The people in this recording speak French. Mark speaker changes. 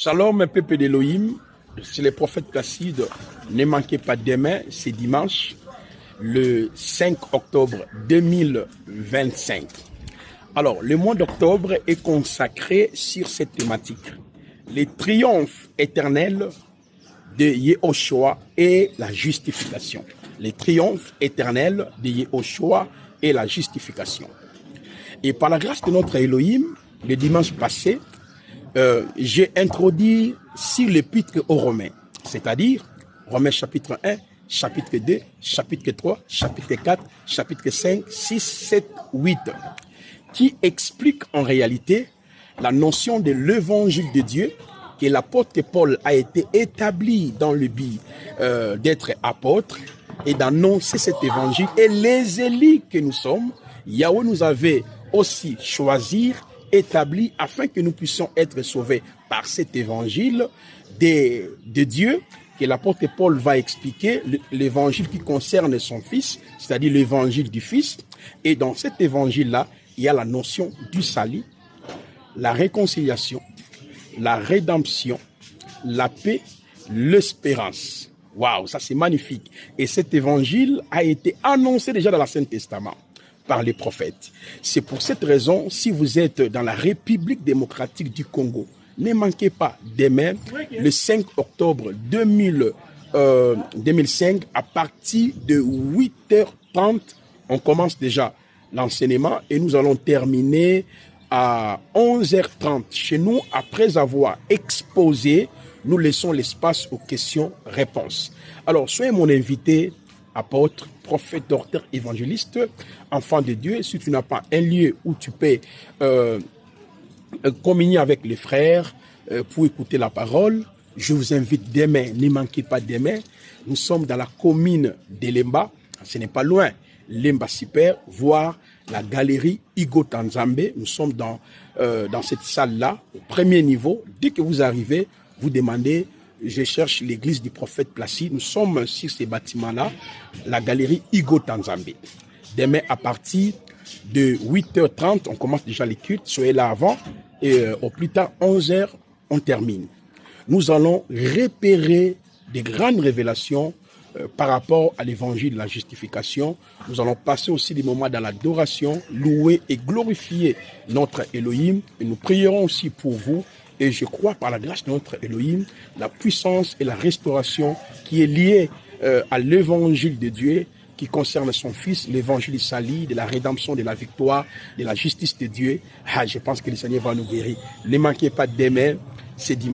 Speaker 1: Shalom, peuple d'Elohim, c'est le prophète Placide. Ne manquez pas demain, c'est dimanche, le 5 octobre 2025. Alors, le mois d'octobre est consacré sur cette thématique. Les triomphes éternels de Yehoshua et la justification. Les triomphes éternels de Yehoshua et la justification. Et par la grâce de notre Elohim, le dimanche passé, j'ai introduit sur l'épître aux Romains, c'est-à-dire Romains chapitre 1, chapitre 2, chapitre 3, chapitre 4, chapitre 5, 6, 7, 8, qui explique en réalité la notion de l'évangile de Dieu, que l'apôtre Paul a été établi dans le but d'être apôtre et d'annoncer cet évangile. Et les élus que nous sommes, Yahweh nous avait aussi choisi, établi afin que nous puissions être sauvés par cet évangile de Dieu, que l'apôtre Paul va expliquer, l'évangile qui concerne son fils, c'est-à-dire l'évangile du fils. Et dans cet évangile-là, il y a la notion du salut, la réconciliation, la rédemption, la paix, l'espérance. Waouh, ça c'est magnifique. Et cet évangile a été annoncé déjà dans l'Ancien Testament par les prophètes. C'est pour cette raison, si vous êtes dans la République démocratique du Congo, ne manquez pas demain, le 5 octobre 2005, à partir de 8h30, on commence déjà l'enseignement et nous allons terminer à 11h30 chez nous. Après avoir exposé, nous laissons l'espace aux questions-réponses. Alors, soyez mon invité, apôtre, prophète, docteur, évangéliste, enfant de Dieu. Si tu n'as pas un lieu où tu peux communier avec les frères pour écouter la parole, je vous invite demain, ne manquez pas demain. Nous sommes dans la commune de Lemba, ce n'est pas loin, Lemba Super, voir la galerie Igo Tanzambe. Nous sommes dans cette salle-là, au premier niveau. Dès que vous arrivez, vous demandez: je cherche l'église du prophète Placide. Nous sommes sur ces bâtiments-là, la galerie Igo Tanzambe. Demain, à partir de 8h30, on commence déjà les cultes. Soyez là avant et au plus tard, 11h, on termine. Nous allons repérer des grandes révélations par rapport à l'évangile de la justification. Nous allons passer aussi des moments dans l'adoration, louer et glorifier notre Elohim. Et nous prierons aussi pour vous. Et je crois par la grâce de notre Elohim, la puissance et la restauration qui est liée à l'évangile de Dieu, qui concerne son fils, l'évangile du salut, de la rédemption, de la victoire, de la justice de Dieu. Je pense que le Seigneur va nous guérir. Ne manquez pas demain, c'est